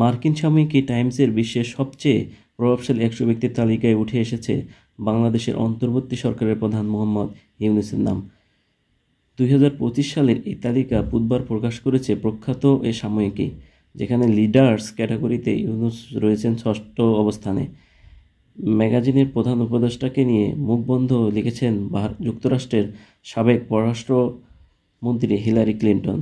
মার্কিন সাময়িকী টাইমসের বিশ্বের সবচেয়ে প্রভাবশালী 100 ব্যক্তির তালিকায় উঠে এসেছে বাংলাদেশের অন্তর্বর্তী সরকারের প্রধান মোহাম্মদ ইউনূসের নাম। 2025 সালের এই তালিকা বুধবার প্রকাশ করেছে প্রখ্যাত এ সাময়িকী, যেখানে লিডার্স ক্যাটাগরিতে ইউনূস রয়েছেন 6ষ্ঠ অবস্থানে। ম্যাগাজিনের প্রধান উপদেষ্টাকে নিয়ে মুখবন্ধ লিখেছেন যুক্তরাষ্ট্রের সাবেক পররাষ্ট্রমন্ত্রী হিলারি ক্লিন্টন।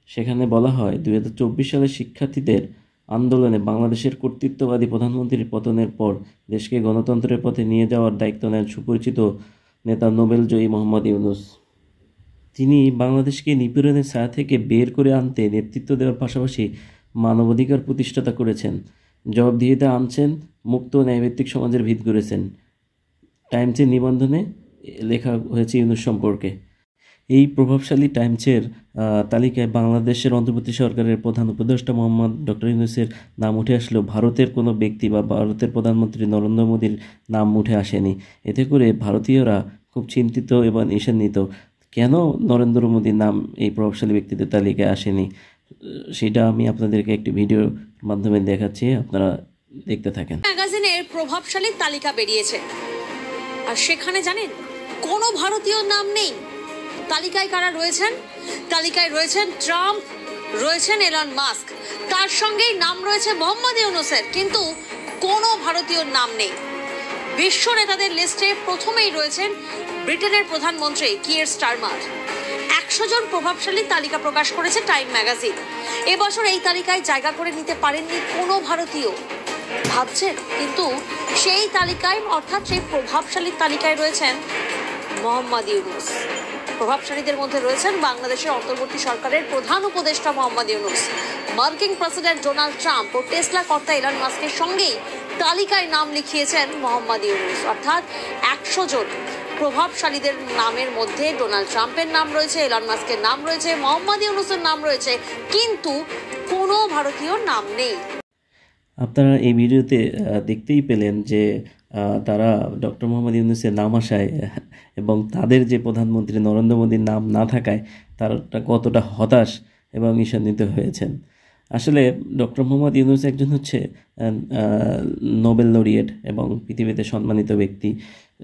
সেখানে বলা হয়, 2024 সালে শিক্ষার্থীদের আন্দোলনে বাংলাদেশের কর্তৃত্ববাদী প্রধানমন্ত্রীর পতনের পর দেশকে গণতন্ত্রের পথে নিয়ে যাওয়ার দায়িত্ব নেন সুপরিচিত নেতা নোবেলজয়ী মোহাম্মদ ইউনূস। তিনি বাংলাদেশকে নিপীড়নের ছায়া থেকে বের করে আনতে নেতৃত্ব দেওয়ার পাশাপাশি মানবাধিকার প্রতিষ্ঠাতা করেছেন, জবাবদিহিতা আনছেন, মুক্ত ন্যায়ভিত্তিক সমাজের ভিত গড়েছেন। টাইমসের নিবন্ধনে লেখা হয়েছে ইউনূস সম্পর্কে। এই প্রভাবশালী টাইমসের তালিকায় বাংলাদেশের অন্তর্বর্তী সরকারের প্রধান উপদেষ্টা মোহাম্মদ ডক্টর ইউনূসের নাম উঠে আসলেও ভারতের কোনো ব্যক্তি বা ভারতের প্রধানমন্ত্রী নরেন্দ্র মোদীর নাম উঠে আসেনি। এতে করে ভারতীয়রা খুব চিন্তিত এবং ঈর্ষান্বিত, কেন নরেন্দ্র মোদীর নাম এই প্রভাবশালী ব্যক্তিদের তালিকায় আসেনি। সেটা আমি আপনাদেরকে একটি ভিডিওর মাধ্যমে দেখাচ্ছি, আপনারা দেখতে থাকেন। ম্যাগাজিনের প্রভাবশালী তালিকা বেরিয়েছে, আর সেখানে জানেন কোনো ভারতীয় নাম নেই। তালিকায় কারা রয়েছেন? তালিকায় রয়েছেন ট্রাম্প, রয়েছেন এলন মাস্ক, তার সঙ্গেই নাম রয়েছে মোহাম্মদ ইউনূসের, কিন্তু কোনো ভারতীয় নাম নেই। বিশ্ব নেতাদের লিস্টে প্রথমেই রয়েছেন ব্রিটেনের প্রধানমন্ত্রী কিয়ার স্টারমার। 100 জন প্রভাবশালী তালিকা প্রকাশ করেছে টাইম ম্যাগাজিন। এবছর এই তালিকায় জায়গা করে নিতে পারেননি কোনো ভারতীয়। ভাবছেন, কিন্তু সেই তালিকায় অর্থাৎ সেই প্রভাবশালী তালিকায় রয়েছেন মোহাম্মদ ইউনূস। প্রভাবশালীদের মধ্যে রয়েছেন বাংলাদেশের অন্তর্বর্তী সরকারের প্রধান উপদেষ্টা মোহাম্মদ ইউনূস, মার্কিন প্রেসিডেন্ট ডোনাল্ড ট্রাম্প ও টেসলা কর্তা এলন মাস্কের সঙ্গেই তালিকায় নাম লিখিয়েছেন মোহাম্মদ ইউনূস। অর্থাৎ 100 জন প্রভাবশালীদের নামের মধ্যে ডোনাল্ড ট্রাম্পের নাম রয়েছে, এলন মাস্কের নাম রয়েছে, মোহাম্মদ ইউনূসের নাম রয়েছে, কিন্তু কোনো ভারতীয় নাম নেই। আপনারা এই ভিডিওতে দেখতেই পেলেন যে তারা ডক্টর মোহাম্মদ ইউনূসের নাম আসায় এবং তাদের যে প্রধানমন্ত্রী নরেন্দ্র মোদীর নাম না থাকায় তারা কতটা হতাশ এবং ঈর্ষান্বিত হয়েছেন। আসলে ডক্টর মোহাম্মদ ইউনূস একজন হচ্ছে নোবেল লরিয়েট এবং পৃথিবীতে সম্মানিত ব্যক্তি।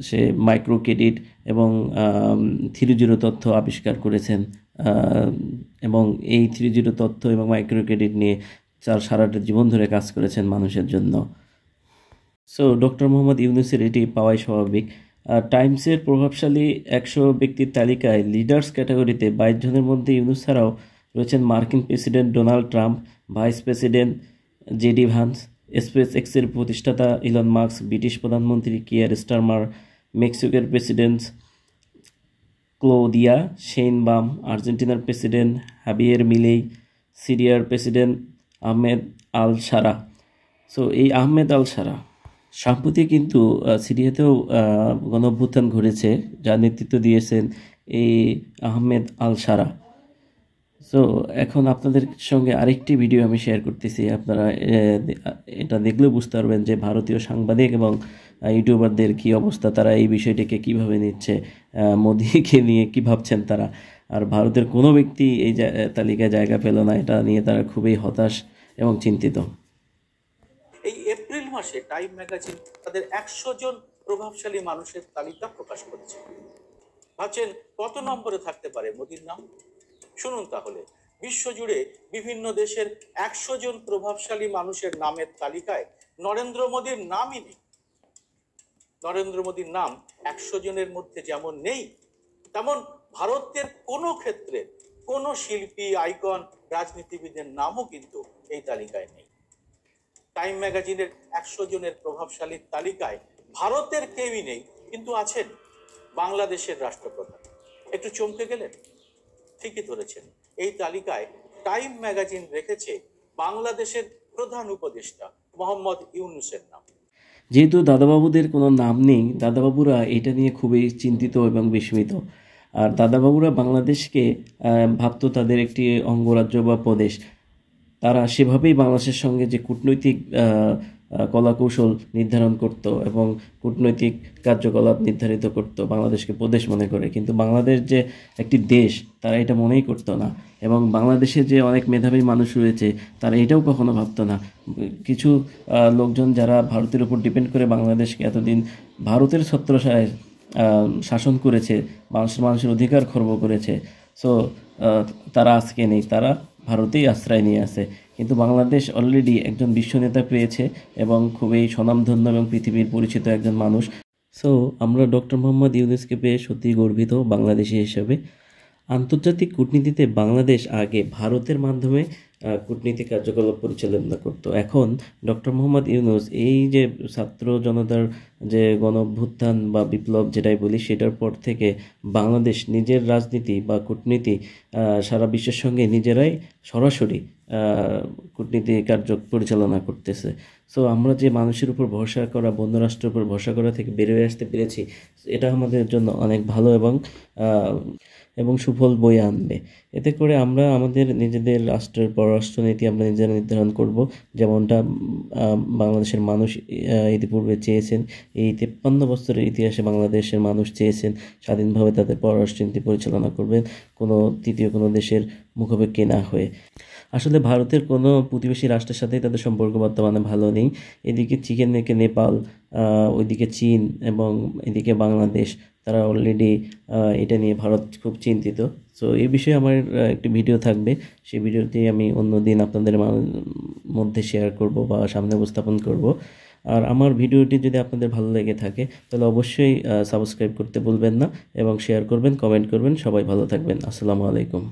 সে মাইক্রো ক্রেডিট এবং 3.0 তথ্য আবিষ্কার করেছেন এবং এই 3.0 তথ্য এবং মাইক্রো ক্রেডিট নিয়ে সারাটা জীবন ধরে কাজ করেছেন মানুষের জন্য। সো ডক্টর মোহাম্মদ ইউনূসের এটি পাওয়াই স্বাভাবিক। টাইমসের প্রভাবশালী 100 ব্যক্তির তালিকায় লিডার্স ক্যাটাগরিতে 22 জনের মধ্যে ইউনূস ছাড়াও রয়েছেন মার্কিন president Donald Trump, vice president JD Vance, space এক্সের প্রতিষ্ঠাতা ইলন মাস্ক, ব্রিটিশ প্রধানমন্ত্রী কিয়ার স্টারমার, মেক্সিকোর প্রেসিডেন্ট ক্লৌদিয়া শেইনবাম, আর্জেন্টিনার প্রেসিডেন্ট হাবিয়ের মিলেই, সিরিয়ার প্রেসিডেন্ট আহমেদ আল সারা। সো এই আহমেদ আল সারা সম্প্রতি কিন্তু সিরিয়াতেও গণঅভ্যুত্থান ঘটেছে, যার নেতৃত্ব দিয়েছেন এই আহমেদ আল সারা। সো এখন আপনাদের সঙ্গে আরেকটি ভিডিও আমি শেয়ার করতেছি। আপনারা এটা দেখলেও বুঝতে পারবেন যে ভারতীয় সাংবাদিক এবং ইউটিউবারদের কী অবস্থা, তারা এই বিষয়টিকে কীভাবে নিচ্ছে, মোদিকে নিয়ে কী ভাবছেন তারা। আর ভারতের কোনো ব্যক্তি এই তালিকায় জায়গা পেল না, এটা নিয়ে তারা খুবই হতাশ এবং চিন্তিত। এই এপ্রিল মাসে টাইম ম্যাগাজিন তাদের 100 জন প্রভাবশালী মানুষের তালিকা প্রকাশ করেছে। ভাবছেন কত নম্বরে থাকতে পারে মোদির নাম? শুনুন তাহলে, বিশ্বজুড়ে বিভিন্ন দেশের 100 জন প্রভাবশালী মানুষের নামের তালিকায় নরেন্দ্র মোদীর নামই নেই। নরেন্দ্র মোদীর নাম 100 জনের মধ্যে যেমন নেই, তেমন ভারতের কোনো ক্ষেত্রে কোনো শিল্পী, আইকন, রাজনীতিবিদের নামও কিন্তু এই তালিকায় নেই। টাইম ম্যাগাজিনের 100 জনের প্রভাবশালী তালিকায় ভারতের কেউই নেই, কিন্তু আছেন বাংলাদেশের রাষ্ট্রপ্রধান। একটু চমকে গেলেন? ঠিকই ধরেছেন, এই তালিকায় টাইম ম্যাগাজিন রেখেছে বাংলাদেশের প্রধান উপদেষ্টা মোহাম্মদ ইউনূসের নাম। যেহেতু দাদাবাবুদের কোনো নাম নেই, দাদাবাবুরা এটা নিয়ে খুবই চিন্তিত এবং বিস্মিত। আর দাদাবাবুরা বাংলাদেশকে ভাবতো তাদের একটি অঙ্গরাজ্য বা প্রদেশ। তারা সেভাবেই বাংলাদেশের সঙ্গে যে কূটনৈতিক কলাকৌশল নির্ধারণ করত এবং কূটনৈতিক কার্যকলাপ নির্ধারিত করত বাংলাদেশকে প্রদেশ মনে করে, কিন্তু বাংলাদেশ যে একটি দেশ তারা এটা মনেই করতো না। এবং বাংলাদেশে যে অনেক মেধাবী মানুষ রয়েছে তারা এটাও কখনো ভাবতো না। কিছু লোকজন যারা ভারতের উপর ডিপেন্ড করে বাংলাদেশকে এতদিন ভারতের ছত্রছায়ায় শাসন করেছে, মানুষের অধিকার খর্ব করেছে, সো তারা আজকে নেই, তারা ভারতেই আশ্রয় নিয়ে আছে। কিন্তু বাংলাদেশ অলরেডি একজন বিশ্বনেতা পেয়েছে এবং খুবই স্বনামধন্য এবং পৃথিবীর পরিচিত একজন মানুষ। সো আমরা ডক্টর মোহাম্মদ ইউনূসকে পেয়ে সত্যিই গর্বিত বাংলাদেশি হিসেবে। আন্তর্জাতিক কূটনীতিতে বাংলাদেশ আগে ভারতের মাধ্যমে কূটনীতি কার্যকলাপ পরিচালনা করত। এখন ডক্টর মোহাম্মদ ইউনূস এই যে ছাত্র জনতার যে গণঅভ্যুত্থান বা বিপ্লব যেটাই বলি, সেটার পর থেকে বাংলাদেশ নিজের রাজনীতি বা কূটনীতি সারা বিশ্বের সঙ্গে নিজেরাই সরাসরি কূটনীতি কার্য পরিচালনা করতেছে। সো আমরা যে মানুষের উপর ভরসা করা, বন্ধু রাষ্ট্রের উপর ভরসা করা থেকে বেরোয় আসতে পেরেছি, এটা আমাদের জন্য অনেক ভালো এবং সুফল বয়ে আনবে। এতে করে আমরা আমাদের নিজেদের রাষ্ট্রের পররাষ্ট্রনীতি আমরা নিজেরা নির্ধারণ করব, যেমনটা বাংলাদেশের মানুষ ইতিপূর্বে চেয়েছেন। এই 53 বছরের ইতিহাসে বাংলাদেশের মানুষ চেয়েছেন স্বাধীনভাবে তাদের পররাষ্ট্রনীতি পরিচালনা করবেন, কোনো তৃতীয় কোনো দেশের মুখাপেক্ষী না হয়ে। আসলে ভারতের কোনো প্রতিবেশী রাষ্ট্রের সাথেই তাদের সম্পর্ক বর্তমানে ভালো নেই। এদিকে চিকেন নেকে নেপাল, ওইদিকে চীন এবং এদিকে বাংলাদেশ, তারা অলরেডি এটা নিয়ে ভারত খুব চিন্তিত। সো এই বিষয়ে আমার একটি ভিডিও থাকবে, সেই ভিডিওটি আমি অন্য দিন আপনাদের মধ্যে শেয়ার করব বা সামনে উপস্থাপন করব। আর আমার ভিডিওটি যদি আপনাদের ভালো লেগে থাকে তাহলে অবশ্যই সাবস্ক্রাইব করতে ভুলবেন না এবং শেয়ার করবেন, কমেন্ট করবেন। সবাই ভালো থাকবেন। আসসালামু আলাইকুম।